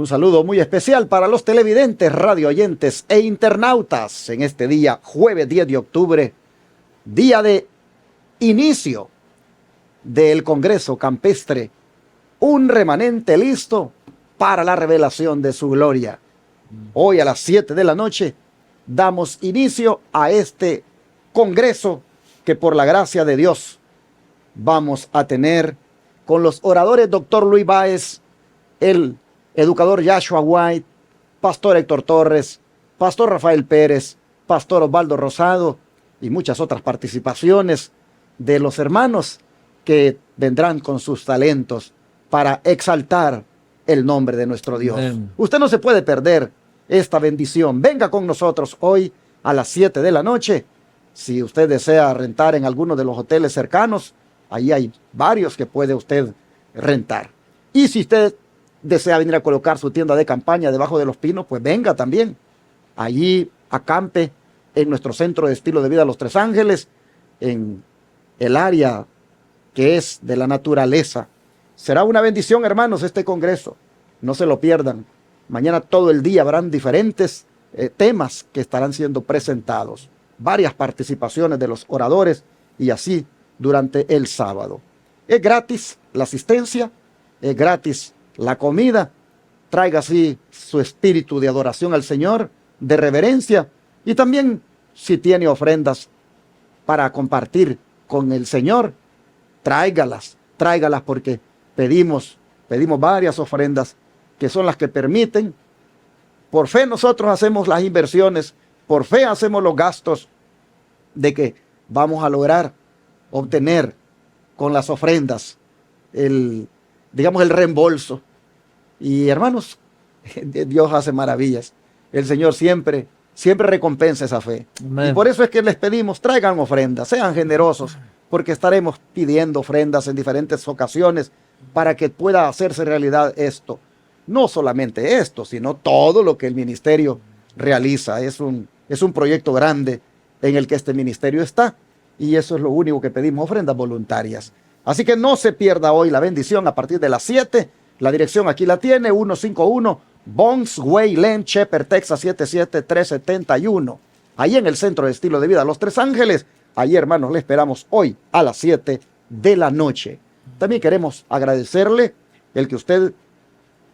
Un saludo muy especial para los televidentes, radio oyentes e internautas en este día, jueves 10 de octubre, día de inicio del Congreso Campestre, un remanente listo para la revelación de su gloria. Hoy a las 7 de la noche damos inicio a este Congreso que por la gracia de Dios vamos a tener con los oradores Dr. Luis Báez, el educador Joshua White, pastor Héctor Torres, pastor Rafael Pérez, pastor Osvaldo Rosado y muchas otras participaciones de los hermanos que vendrán con sus talentos para exaltar el nombre de nuestro Dios. Amén. Usted no se puede perder esta bendición. Venga con nosotros hoy a las 7 de la noche. Si usted desea rentar en alguno de los hoteles cercanos, ahí hay varios que puede usted rentar. Y si usted desea venir a colocar su tienda de campaña debajo de los pinos, pues venga también. Allí acampe en nuestro centro de estilo de vida Los Tres Ángeles, en el área que es de la naturaleza. Será una bendición, hermanos, este congreso. No se lo pierdan. Mañana todo el día habrán diferentes temas que estarán siendo presentados. Varias participaciones de los oradores y así durante el sábado. Es gratis la asistencia, es gratis la comida. Traiga así su espíritu de adoración al Señor, de reverencia, y también si tiene ofrendas para compartir con el Señor, tráigalas porque pedimos varias ofrendas que son las que permiten. Por fe nosotros hacemos las inversiones, por fe hacemos los gastos de que vamos a lograr obtener con las ofrendas el reembolso. Y hermanos, Dios hace maravillas. El Señor siempre recompensa esa fe. Amén. Y por eso es que les pedimos, traigan ofrendas, sean generosos, porque estaremos pidiendo ofrendas en diferentes ocasiones para que pueda hacerse realidad esto. No solamente esto, sino todo lo que el ministerio realiza. Es un proyecto grande en el que este ministerio está, y eso es lo único que pedimos, ofrendas voluntarias. Así que no se pierda hoy la bendición a partir de las 7. La dirección aquí la tiene, 151 Bonds Way Lane, Shepherd, Texas 77371. Ahí en el centro de estilo de vida Los Tres Ángeles. Ahí, hermanos, le esperamos hoy a las 7 de la noche. También queremos agradecerle el que usted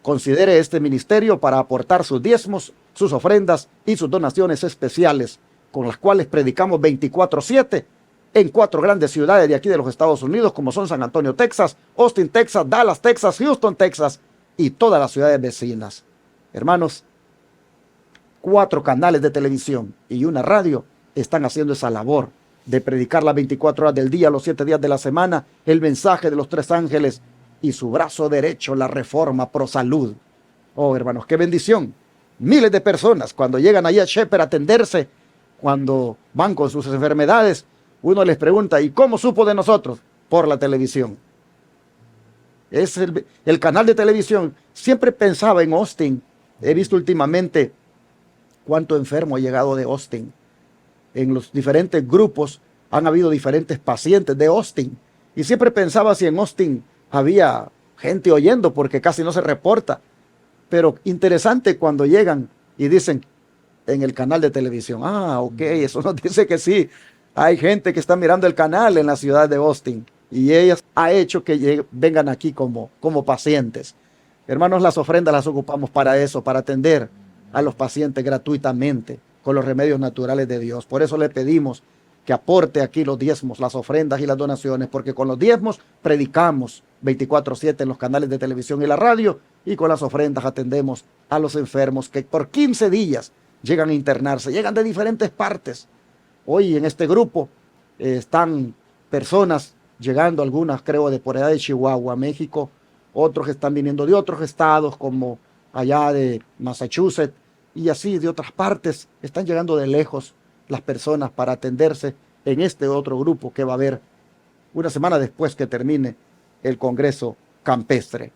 considere este ministerio para aportar sus diezmos, sus ofrendas y sus donaciones especiales, con las cuales predicamos 24/7 en 4 grandes ciudades de aquí de los Estados Unidos, como son San Antonio, Texas, Austin, Texas, Dallas, Texas, Houston, Texas y todas las ciudades vecinas. Hermanos, 4 canales de televisión y una radio están haciendo esa labor de predicar las 24 horas del día, los 7 días de la semana, el mensaje de los Tres Ángeles y su brazo derecho, la Reforma Pro Salud. Oh, hermanos, qué bendición. Miles de personas cuando llegan allí a Shepherd a atenderse, cuando van con sus enfermedades, uno les pregunta, ¿y cómo supo de nosotros? Por la televisión. Es el canal de televisión. Siempre pensaba en Austin. He visto últimamente cuánto enfermo ha llegado de Austin. En los diferentes grupos han habido diferentes pacientes de Austin. Y siempre pensaba si en Austin había gente oyendo, porque casi no se reporta. Pero interesante cuando llegan y dicen en el canal de televisión, ok, eso nos dice que sí. Hay gente que está mirando el canal en la ciudad de Austin y ella ha hecho que vengan aquí como pacientes. Hermanos, las ofrendas las ocupamos para eso, para atender a los pacientes gratuitamente con los remedios naturales de Dios. Por eso le pedimos que aporte aquí los diezmos, las ofrendas y las donaciones, porque con los diezmos predicamos 24/7 en los canales de televisión y la radio, y con las ofrendas atendemos a los enfermos que por 15 días llegan a internarse, llegan de diferentes partes. Hoy en este grupo están personas llegando, algunas creo de por allá de Chihuahua, México, otros están viniendo de otros estados como allá de Massachusetts y así de otras partes. Están llegando de lejos las personas para atenderse en este otro grupo que va a haber una semana después que termine el Congreso Campestre.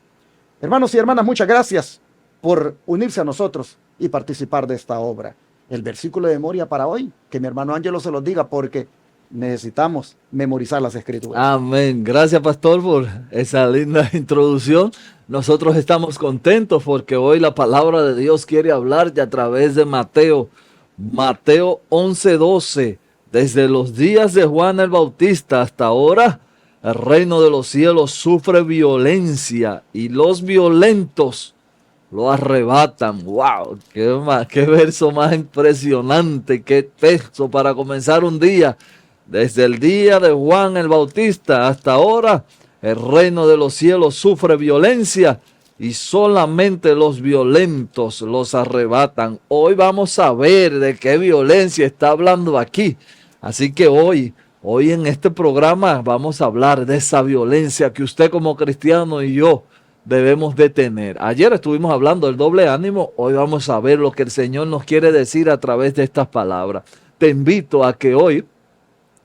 Hermanos y hermanas, muchas gracias por unirse a nosotros y participar de esta obra. El versículo de memoria para hoy, que mi hermano Ángelo se los diga, porque necesitamos memorizar las escrituras. Amén. Gracias, pastor, por esa linda introducción. Nosotros estamos contentos porque hoy la palabra de Dios quiere hablarte a través de Mateo. Mateo 11:12. Desde los días de Juan el Bautista hasta ahora, el reino de los cielos sufre violencia y los violentos lo arrebatan. ¡Wow! ¡Qué verso más impresionante! ¡Qué texto para comenzar un día! Desde el día de Juan el Bautista hasta ahora, el reino de los cielos sufre violencia y solamente los violentos los arrebatan. Hoy vamos a ver de qué violencia está hablando aquí. Así que hoy en este programa vamos a hablar de esa violencia que usted como cristiano y yo debemos de tener. Ayer estuvimos hablando del doble ánimo, hoy vamos a ver lo que el Señor nos quiere decir a través de estas palabras. Te invito a que hoy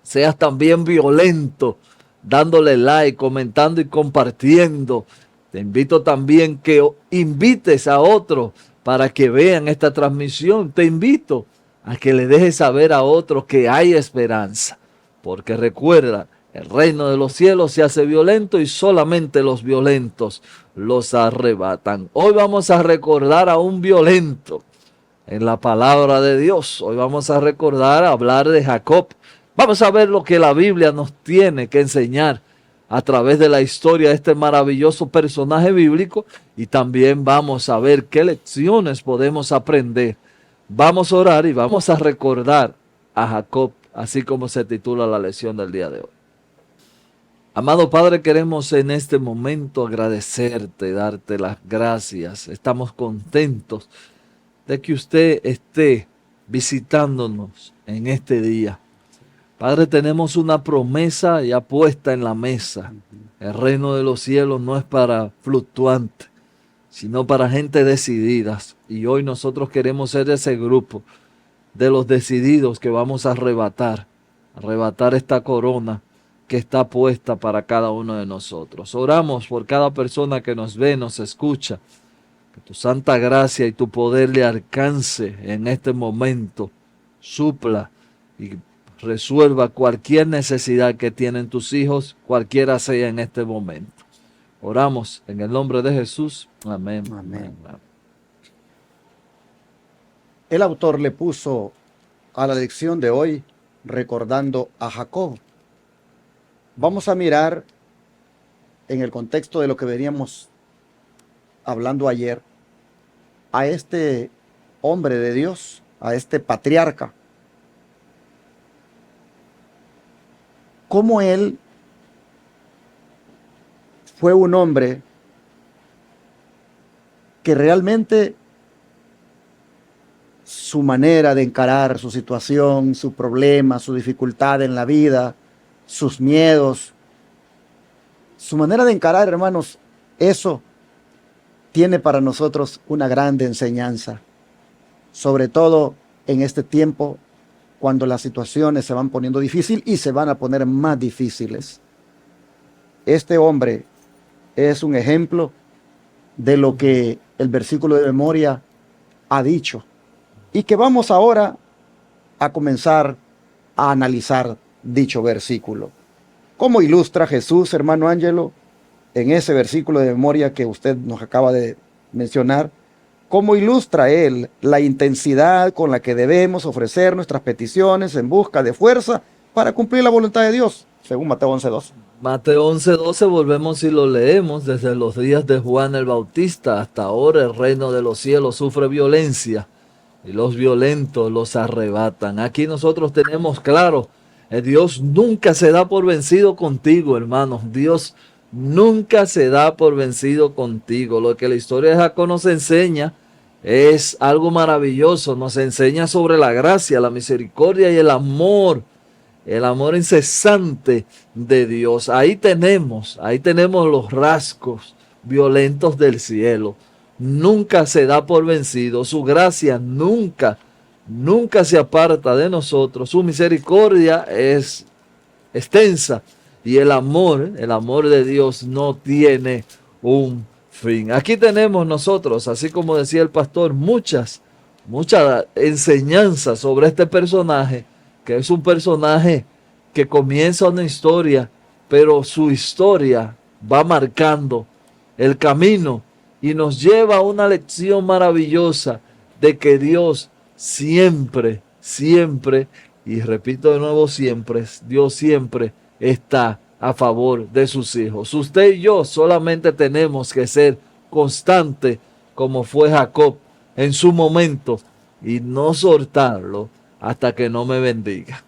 seas también violento, dándole like, comentando y compartiendo. Te invito también que invites a otros para que vean esta transmisión. Te invito a que le dejes saber a otros que hay esperanza. Porque recuerda, el reino de los cielos se hace violento y solamente los violentos los arrebatan. Hoy vamos a recordar a un violento en la palabra de Dios. Hoy vamos a hablar de Jacob. Vamos a ver lo que la Biblia nos tiene que enseñar a través de la historia de este maravilloso personaje bíblico y también vamos a ver qué lecciones podemos aprender. Vamos a orar y vamos a recordar a Jacob, así como se titula la lección del día de hoy. Amado Padre, queremos en este momento agradecerte, darte las gracias. Estamos contentos de que usted esté visitándonos en este día. Padre, tenemos una promesa ya puesta en la mesa. El reino de los cielos no es para fluctuantes, sino para gente decididas. Y hoy nosotros queremos ser ese grupo de los decididos que vamos a arrebatar esta corona que está puesta para cada uno de nosotros. Oramos por cada persona que nos ve, nos escucha. Que tu santa gracia y tu poder le alcance en este momento, supla y resuelva cualquier necesidad que tienen tus hijos, cualquiera sea en este momento. Oramos en el nombre de Jesús. Amén. Amén. El autor le puso a la lección de hoy recordando a Jacob. Vamos a mirar en el contexto de lo que veníamos hablando ayer a este hombre de Dios, a este patriarca. Cómo él fue un hombre que realmente su manera de encarar su situación, su problema, su dificultad en la vida, sus miedos, su manera de encarar, hermanos, eso tiene para nosotros una grande enseñanza, sobre todo en este tiempo cuando las situaciones se van poniendo difíciles y se van a poner más difíciles. Este hombre es un ejemplo de lo que el versículo de memoria ha dicho y que vamos ahora a comenzar a analizar dicho versículo. ¿Cómo ilustra Jesús, hermano Ángelo, en ese versículo de memoria que usted nos acaba de mencionar? ¿Cómo ilustra él la intensidad con la que debemos ofrecer nuestras peticiones en busca de fuerza para cumplir la voluntad de Dios? Según Mateo 11:12. Mateo 11:12 volvemos y lo leemos. Desde los días de Juan el Bautista hasta ahora el reino de los cielos sufre violencia y los violentos los arrebatan. Aquí nosotros tenemos claro, Dios nunca se da por vencido contigo, hermanos. Dios nunca se da por vencido contigo. Lo que la historia de Jacob nos enseña es algo maravilloso. Nos enseña sobre la gracia, la misericordia y el amor incesante de Dios. Ahí tenemos los rasgos violentos del cielo. Nunca se da por vencido. Su gracia nunca se aparta de nosotros. Su misericordia es extensa. Y el amor de Dios no tiene un fin. Aquí tenemos nosotros, así como decía el pastor, muchas enseñanzas sobre este personaje, que es un personaje que comienza una historia, pero su historia va marcando el camino y nos lleva a una lección maravillosa de que Dios siempre, siempre, y repito de nuevo siempre, Dios siempre está a favor de sus hijos. Usted y yo solamente tenemos que ser constantes como fue Jacob en su momento y no soltarlo hasta que no me bendiga.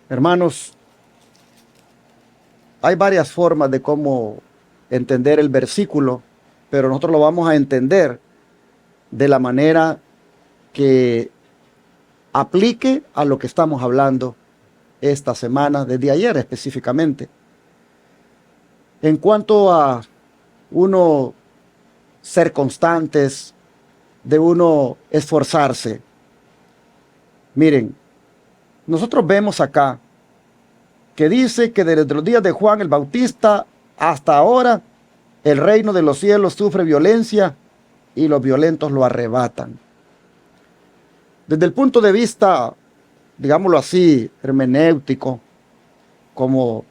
Hermanos, hay varias formas de cómo entender el versículo, pero nosotros lo vamos a entender de la manera que aplique a lo que estamos hablando esta semana, desde ayer específicamente. En cuanto a uno ser constantes, de uno esforzarse. Miren, nosotros vemos acá que dice que desde los días de Juan el Bautista hasta ahora el reino de los cielos sufre violencia y los violentos lo arrebatan. Desde el punto de vista, digámoslo así, hermenéutico, como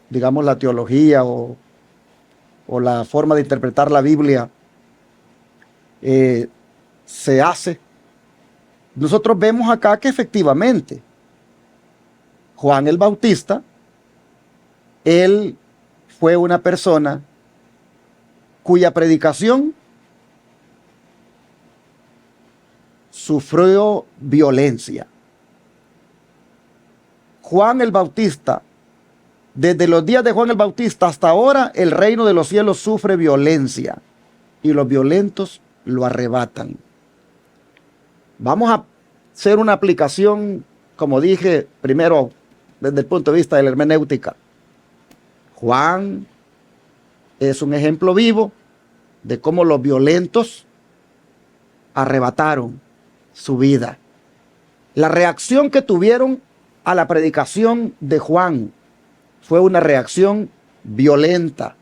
digamos la teología o la forma de interpretar la Biblia se hace, nosotros vemos acá que efectivamente Juan el Bautista, él fue una persona cuya predicación sufrió violencia. Juan el Bautista, desde los días de Juan el Bautista hasta ahora, el reino de los cielos sufre violencia y los violentos lo arrebatan. Vamos a hacer una aplicación, como dije, primero desde el punto de vista de la hermenéutica. Juan es un ejemplo vivo de cómo los violentos arrebataron su vida. La reacción que tuvieron a la predicación de Juan fue una reacción violenta.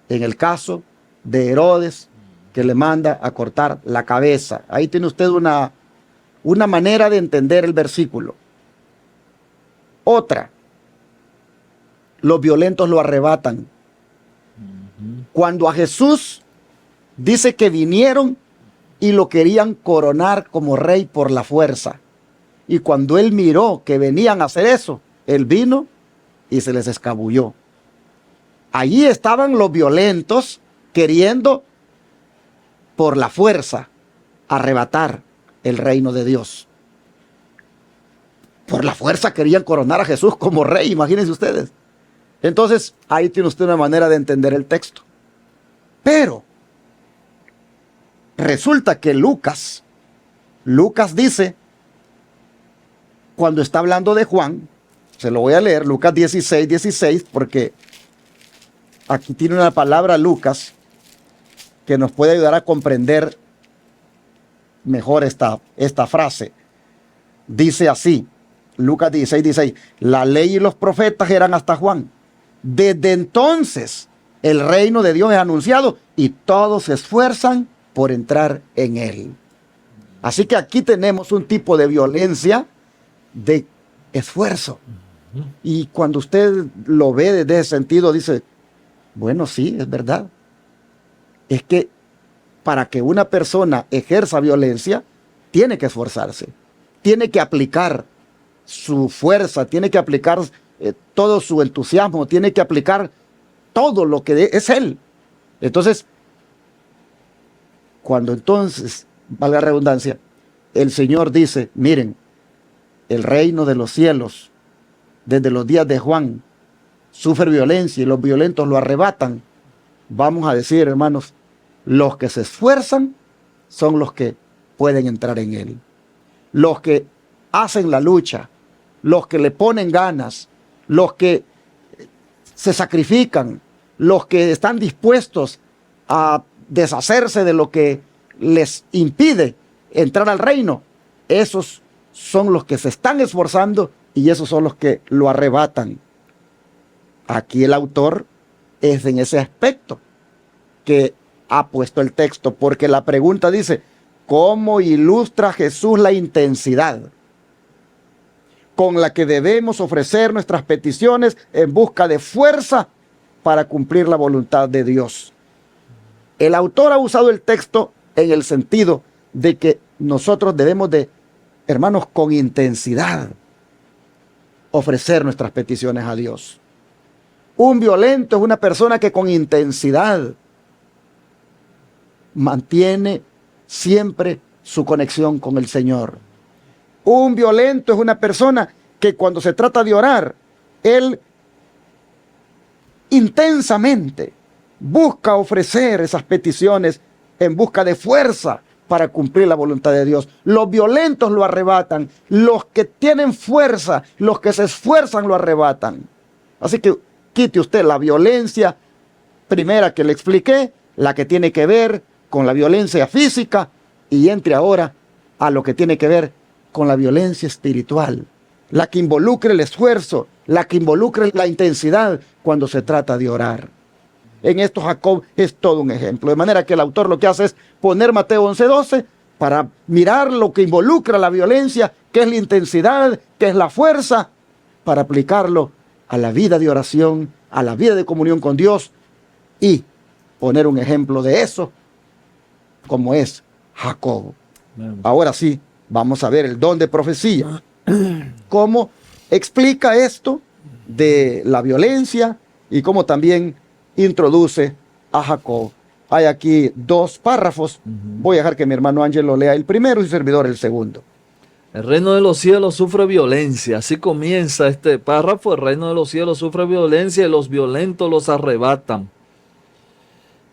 En el caso de Herodes, que le manda a cortar la cabeza. Ahí tiene usted una manera de entender el versículo. Otra, los violentos lo arrebatan. Cuando a Jesús dice que vinieron y lo querían coronar como rey por la fuerza. Y cuando él miró que venían a hacer eso, él vino y se les escabulló. Allí estaban los violentos queriendo por la fuerza arrebatar el reino de Dios. Por la fuerza querían coronar a Jesús como rey, imagínense ustedes. Entonces, ahí tiene usted una manera de entender el texto. Pero resulta que Lucas dice, cuando está hablando de Juan, se lo voy a leer, Lucas 16, porque aquí tiene una palabra Lucas que nos puede ayudar a comprender mejor esta frase. Dice así, Lucas 16, la ley y los profetas eran hasta Juan. Desde entonces el reino de Dios es anunciado y todos se esfuerzan por entrar en él. Así que aquí tenemos un tipo de violencia de esfuerzo. Y cuando usted lo ve desde ese sentido, dice, bueno, sí, es verdad. Es que para que una persona ejerza violencia, tiene que esforzarse, tiene que aplicar su fuerza, tiene que aplicar todo su entusiasmo, tiene que aplicar todo lo que es él. Entonces, cuando entonces, valga la redundancia, el Señor dice, miren, el reino de los cielos, desde los días de Juan, sufre violencia y los violentos lo arrebatan. Vamos a decir, hermanos, los que se esfuerzan son los que pueden entrar en él. Los que hacen la lucha, los que le ponen ganas, los que se sacrifican, los que están dispuestos a deshacerse de lo que les impide entrar al reino, esos son los que se están esforzando y esos son los que lo arrebatan. Aquí el autor es en ese aspecto que ha puesto el texto, porque la pregunta dice, ¿cómo ilustra Jesús la intensidad con la que debemos ofrecer nuestras peticiones en busca de fuerza para cumplir la voluntad de Dios. El autor ha usado el texto en el sentido de que nosotros debemos de, hermanos, con intensidad ofrecer nuestras peticiones a Dios. Un violento es una persona que con intensidad mantiene siempre su conexión con el Señor. Un violento es una persona que cuando se trata de orar, él intensamente busca ofrecer esas peticiones en busca de fuerza para cumplir la voluntad de Dios. Los violentos lo arrebatan, los que tienen fuerza, los que se esfuerzan lo arrebatan. Así que quite usted la violencia primera que le expliqué, la que tiene que ver con la violencia física, y entre ahora a lo que tiene que ver con la violencia espiritual, la que involucre el esfuerzo, la que involucre la intensidad cuando se trata de orar. En esto Jacob es todo un ejemplo, de manera que el autor lo que hace es poner Mateo 11:12 para mirar lo que involucra la violencia, que es la intensidad, que es la fuerza, para aplicarlo a la vida de oración, a la vida de comunión con Dios, y poner un ejemplo de eso, como es Jacob. Ahora sí, vamos a ver el don de profecía. Cómo explica esto de la violencia y cómo también introduce a Jacob. Hay aquí 2 párrafos. Voy a dejar que mi hermano Ángel lo lea el primero y su servidor el segundo. El reino de los cielos sufre violencia. Así comienza este párrafo. El reino de los cielos sufre violencia y los violentos los arrebatan.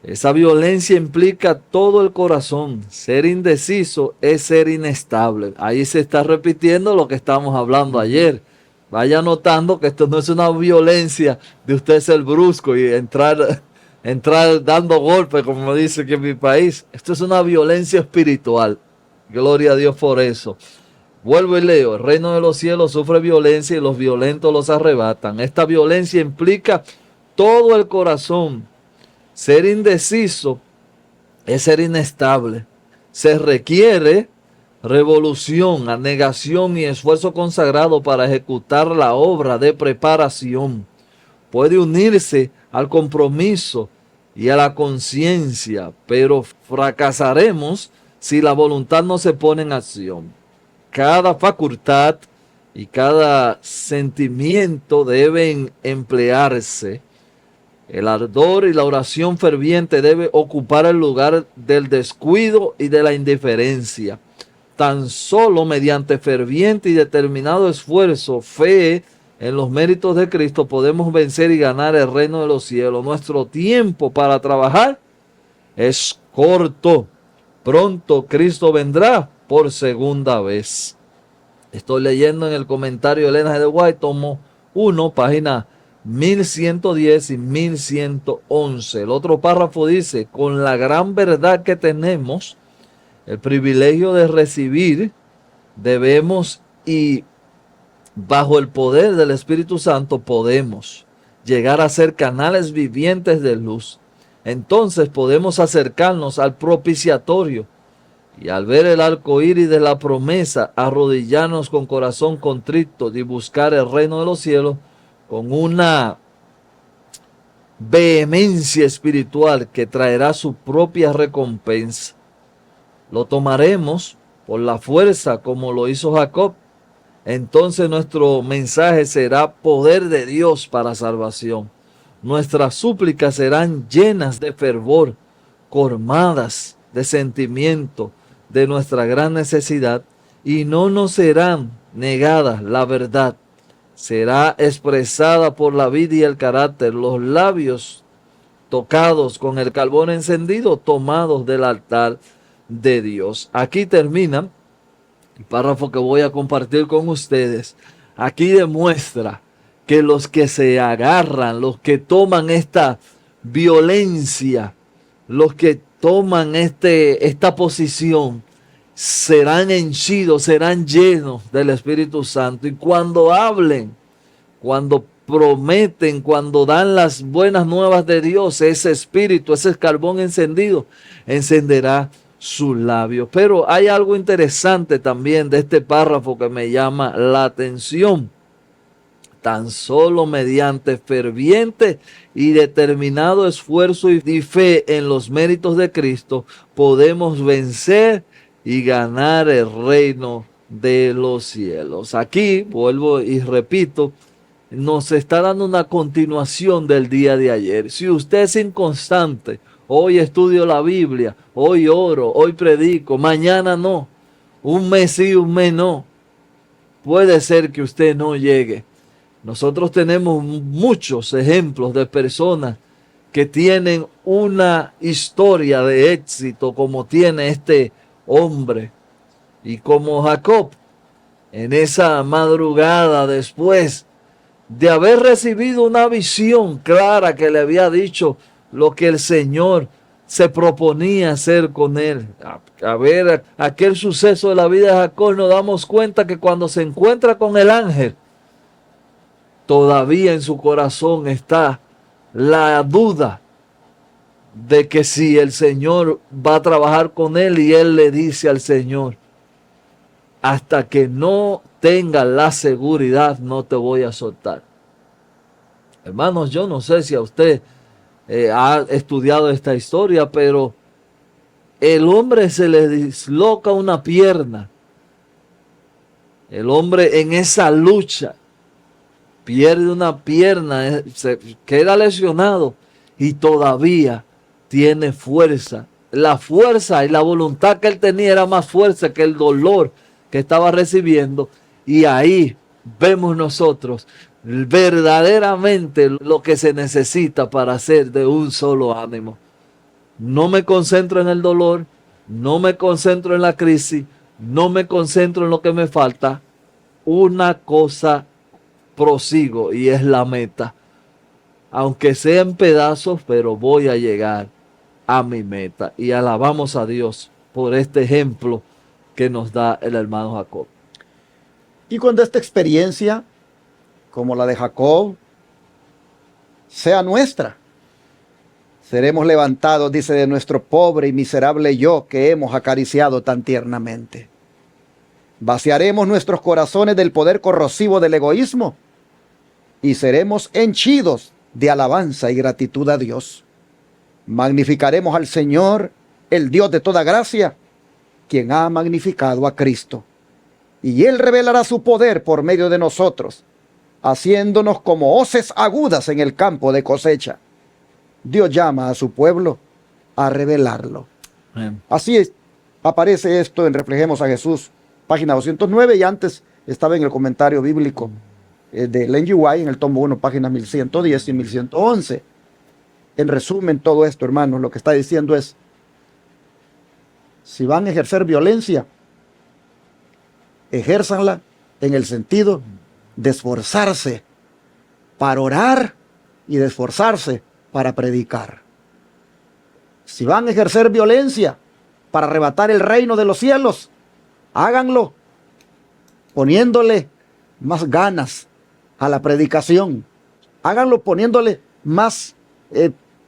Esa violencia implica todo el corazón. Ser indeciso es ser inestable. Ahí se está repitiendo lo que estábamos hablando ayer. Vaya notando que esto no es una violencia de usted ser brusco y entrar dando golpes, como dice que en mi país. Esto es una violencia espiritual. Gloria a Dios por eso. Vuelvo y leo. El reino de los cielos sufre violencia y los violentos los arrebatan. Esta violencia implica todo el corazón. Ser indeciso es ser inestable. Se requiere revolución, abnegación y esfuerzo consagrado para ejecutar la obra de preparación. Puede unirse al compromiso y a la conciencia, pero fracasaremos si la voluntad no se pone en acción. Cada facultad y cada sentimiento deben emplearse. El ardor y la oración ferviente debe ocupar el lugar del descuido y de la indiferencia. Tan solo mediante ferviente y determinado esfuerzo, fe en los méritos de Cristo, podemos vencer y ganar el reino de los cielos. Nuestro tiempo para trabajar es corto. Pronto Cristo vendrá por segunda vez. Estoy leyendo en el comentario de Elena G. de White, tomo 1, página 1110 y 1111. El otro párrafo dice: con la gran verdad que tenemos el privilegio de recibir, debemos y bajo el poder del Espíritu Santo podemos llegar a ser canales vivientes de luz. Entonces podemos acercarnos al propiciatorio y al ver el arco iris de la promesa, arrodillarnos con corazón contrito y buscar el reino de los cielos con una vehemencia espiritual que traerá su propia recompensa. Lo tomaremos por la fuerza como lo hizo Jacob. Entonces nuestro mensaje será poder de Dios para salvación. Nuestras súplicas serán llenas de fervor, colmadas de sentimiento de nuestra gran necesidad, y no nos serán negadas la verdad. Será expresada por la vida y el carácter, los labios tocados con el carbón encendido, tomados del altar de Dios. Aquí termina el párrafo que voy a compartir con ustedes. Aquí demuestra que los que se agarran, los que toman esta violencia, los que toman esta posición, serán henchidos, serán llenos del Espíritu Santo. Y cuando hablen, cuando prometen, cuando dan las buenas nuevas de Dios, ese espíritu, ese carbón encendido, encenderá sus labios. Pero hay algo interesante también de este párrafo que me llama la atención. Tan solo mediante ferviente y determinado esfuerzo y fe en los méritos de Cristo podemos vencer y ganar el reino de los cielos. Aquí, vuelvo y repito, nos está dando una continuación del día de ayer. Si usted es inconstante, hoy estudio la Biblia, hoy oro, hoy predico, mañana no, un mes sí, un mes no, puede ser que usted no llegue. Nosotros tenemos muchos ejemplos de personas que tienen una historia de éxito como tiene este hombre y como Jacob. En esa madrugada, después de haber recibido una visión clara que le había dicho lo que el Señor se proponía hacer con él. A ver, aquel suceso de la vida de Jacob, nos damos cuenta que cuando se encuentra con el ángel, todavía en su corazón está la duda de que si el Señor va a trabajar con él, y él le dice al Señor: hasta que no tenga la seguridad, no te voy a soltar. Hermanos, yo no sé si a usted ha estudiado esta historia, pero el hombre se le disloca una pierna. El hombre en esa lucha pierde una pierna, se queda lesionado y todavía tiene fuerza. La fuerza y la voluntad que él tenía era más fuerza que el dolor que estaba recibiendo. Y ahí vemos nosotros verdaderamente lo que se necesita para ser de un solo ánimo. No me concentro en el dolor, no me concentro en la crisis, no me concentro en lo que me falta. Una cosa prosigo y es la meta. Aunque sea en pedazos, pero voy a llegar a mi meta. Y alabamos a Dios por este ejemplo que nos da el hermano Jacob. Y cuando esta experiencia, como la de Jacob, sea nuestra, seremos levantados, dice, de nuestro pobre y miserable yo que hemos acariciado tan tiernamente. Vaciaremos nuestros corazones del poder corrosivo del egoísmo y seremos henchidos de alabanza y gratitud a Dios. Magnificaremos al Señor, el Dios de toda gracia, quien ha magnificado a Cristo. Y Él revelará su poder por medio de nosotros, haciéndonos como hoces agudas en el campo de cosecha. Dios llama a su pueblo a revelarlo. Amén. Así es, aparece esto en Reflejemos a Jesús, página 209, y antes estaba en el comentario bíblico de Ellen G. White, en el tomo 1, páginas 1110 y 1111. En resumen, todo esto, hermanos, lo que está diciendo es: si van a ejercer violencia, ejérzanla en el sentido de esforzarse para orar y de esforzarse para predicar. Si van a ejercer violencia para arrebatar el reino de los cielos, háganlo poniéndole más ganas a la predicación. Háganlo poniéndole más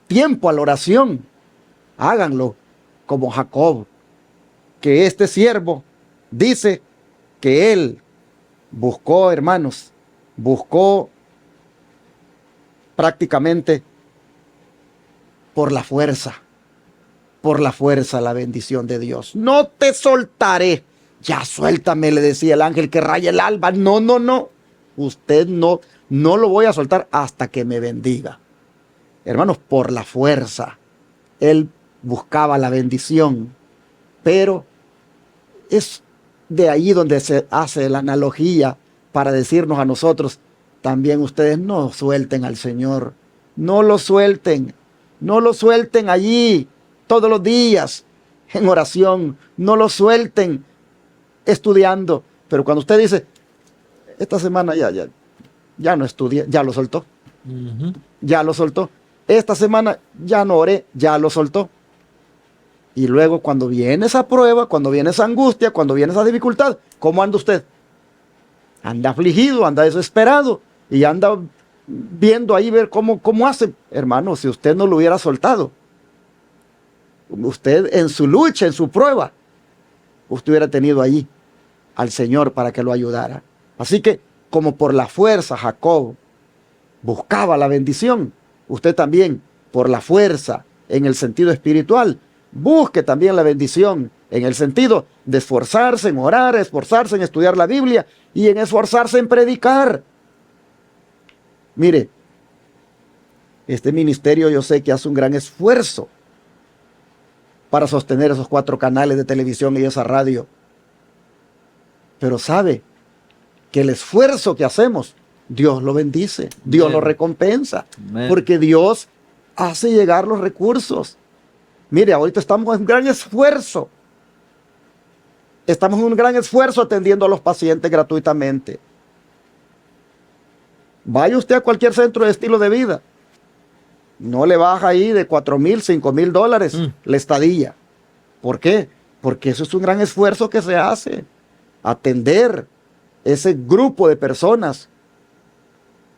tiempo a la oración. Háganlo como Jacob, que este siervo dice que él buscó, hermanos, buscó prácticamente por la fuerza la bendición de Dios. No te soltaré. Ya suéltame, le decía el ángel que raya el alba. No, no, no. Usted no lo voy a soltar hasta que me bendiga. Hermanos, por la fuerza. Él buscaba la bendición. Pero es de ahí donde se hace la analogía para decirnos a nosotros, también ustedes no suelten al Señor. No lo suelten. No lo suelten allí todos los días en oración. No lo suelten estudiando. Pero cuando usted dice, esta semana ya no estudié, ya lo soltó. Ya lo soltó. Esta semana ya no oré, ya lo soltó. Y luego cuando viene esa prueba, cuando viene esa angustia, cuando viene esa dificultad, ¿cómo anda usted? Anda afligido, anda desesperado y anda viendo ahí ver cómo hace. Hermano, si usted no lo hubiera soltado, usted en su lucha, en su prueba, usted hubiera tenido allí al Señor para que lo ayudara. Así que, como por la fuerza Jacob buscaba la bendición, usted también, por la fuerza en el sentido espiritual, busque también la bendición en el sentido de esforzarse en orar, esforzarse en estudiar la Biblia y en esforzarse en predicar. Mire, este ministerio yo sé que hace un gran esfuerzo para sostener esos 4 canales de televisión y esa radio. Pero sabe que el esfuerzo que hacemos, Dios lo bendice, Dios lo recompensa, porque Dios hace llegar los recursos. Mire, ahorita estamos en un gran esfuerzo. Estamos en un gran esfuerzo atendiendo a los pacientes gratuitamente. Vaya usted a cualquier centro de estilo de vida. No le baja ahí de $4,000, $5,000 la estadía. ¿Por qué? Porque eso es un gran esfuerzo que se hace. Atender ese grupo de personas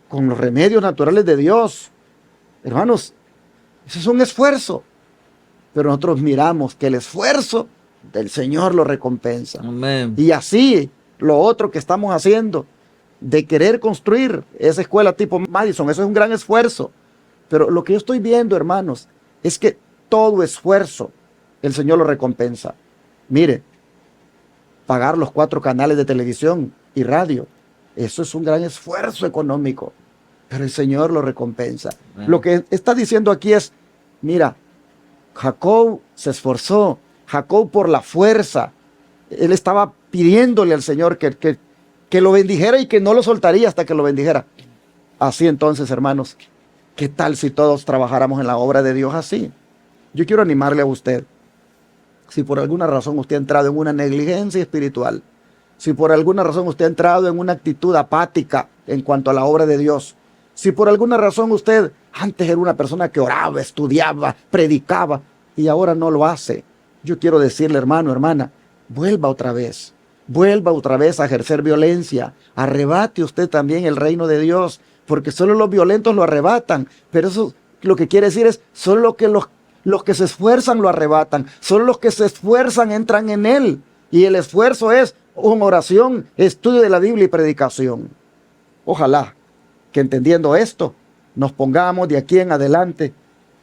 con los remedios naturales de Dios. Hermanos, eso es un esfuerzo. Pero nosotros miramos que el esfuerzo del Señor lo recompensa. Amén. Y así, lo otro que estamos haciendo, de querer construir esa escuela tipo Madison, eso es un gran esfuerzo. Pero lo que yo estoy viendo, hermanos, es que todo esfuerzo el Señor lo recompensa. Mire, pagar los 4 canales de televisión y radio, eso es un gran esfuerzo económico, pero el Señor lo recompensa. Lo que está diciendo aquí es, mira, Jacob se esforzó, Jacob por la fuerza, él estaba pidiéndole al Señor que lo bendijera y que no lo soltaría hasta que lo bendijera. Así entonces, hermanos, ¿qué tal si todos trabajáramos en la obra de Dios así? Yo quiero animarle a usted. Si por alguna razón usted ha entrado en una negligencia espiritual, si por alguna razón usted ha entrado en una actitud apática en cuanto a la obra de Dios, si por alguna razón usted antes era una persona que oraba, estudiaba, predicaba y ahora no lo hace, yo quiero decirle, hermano, hermana, vuelva otra vez a ejercer violencia, arrebate usted también el reino de Dios, porque solo los violentos lo arrebatan, pero eso lo que quiere decir es, solo que los que se esfuerzan lo arrebatan, solo los que se esfuerzan entran en él, y el esfuerzo es una oración, estudio de la Biblia y predicación. Ojalá que entendiendo esto, nos pongamos de aquí en adelante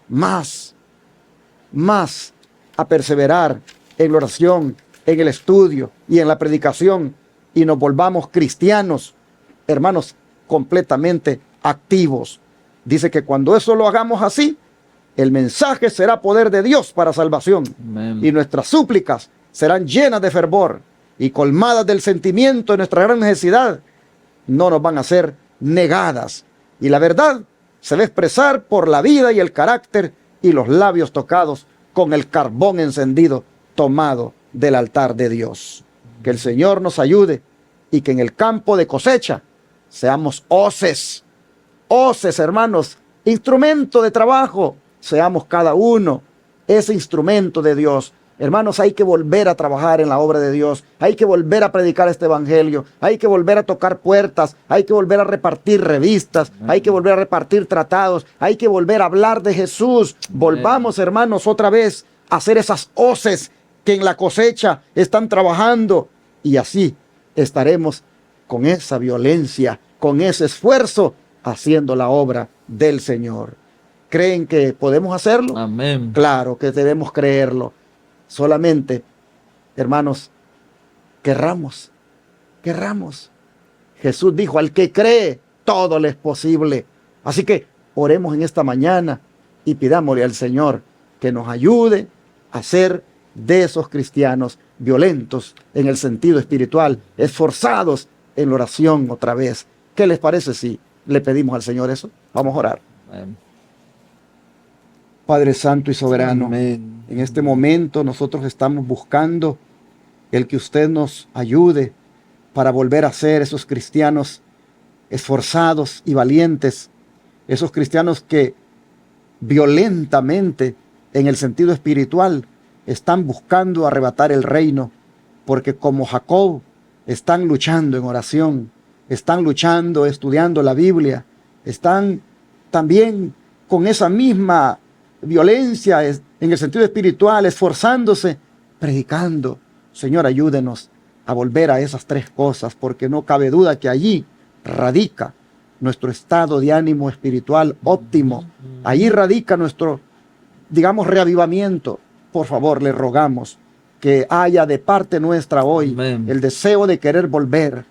más a perseverar en la oración, en el estudio y en la predicación, y nos volvamos cristianos, hermanos, completamente activos. Dice que cuando eso lo hagamos así, el mensaje será poder de Dios para salvación. Amén. Y nuestras súplicas serán llenas de fervor y colmadas del sentimiento de nuestra gran necesidad. No nos van a ser negadas. Y la verdad se va a expresar por la vida y el carácter y los labios tocados con el carbón encendido tomado del altar de Dios. Que el Señor nos ayude y que en el campo de cosecha seamos hoces, hermanos, instrumento de trabajo, seamos cada uno ese instrumento de Dios. Hermanos, hay que volver a trabajar en la obra de Dios, hay que volver a predicar este evangelio, hay que volver a tocar puertas, hay que volver a repartir revistas, hay que volver a repartir tratados, hay que volver a hablar de Jesús. Volvamos, hermanos, otra vez a hacer esas hoces que en la cosecha están trabajando, y así estaremos con esa violencia, con ese esfuerzo, haciendo la obra del Señor. ¿Creen que podemos hacerlo? Amén. Claro que debemos creerlo. Solamente, hermanos, querramos. Jesús dijo, al que cree, todo le es posible. Así que oremos en esta mañana y pidámosle al Señor que nos ayude a ser de esos cristianos violentos en el sentido espiritual, esforzados en la oración otra vez. ¿Qué les parece si le pedimos al Señor eso? Vamos a orar. Amén. Padre Santo y Soberano, Amén. En este momento nosotros estamos buscando el que usted nos ayude para volver a ser esos cristianos esforzados y valientes, esos cristianos que violentamente en el sentido espiritual están buscando arrebatar el reino, porque como Jacob están luchando en oración, están luchando estudiando la Biblia, están también con esa misma violencia, en el sentido espiritual, esforzándose, predicando. Señor, ayúdenos a volver a esas tres cosas, porque no cabe duda que allí radica nuestro estado de ánimo espiritual óptimo. Allí radica nuestro, digamos, reavivamiento. Por favor, le rogamos que haya de parte nuestra hoy Amén. el deseo de querer volver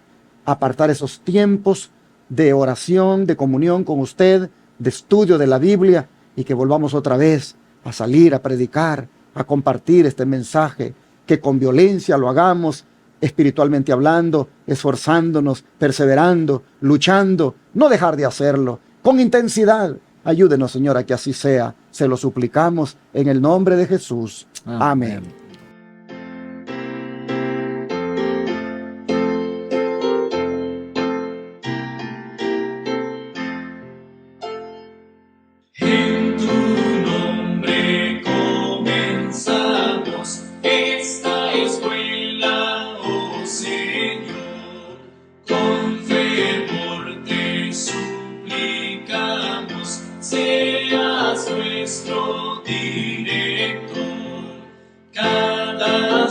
a apartar esos tiempos de oración, de comunión con usted, de estudio de la Biblia, y que volvamos otra vez a salir, a predicar, a compartir este mensaje, que con violencia lo hagamos, espiritualmente hablando, esforzándonos, perseverando, luchando, no dejar de hacerlo, con intensidad. Ayúdenos, Señor, a que así sea. Se lo suplicamos en el nombre de Jesús. Amén. En tu nombre comenzamos esta escuela, oh Señor. Con fervor te suplicamos, seas nuestro director. Cada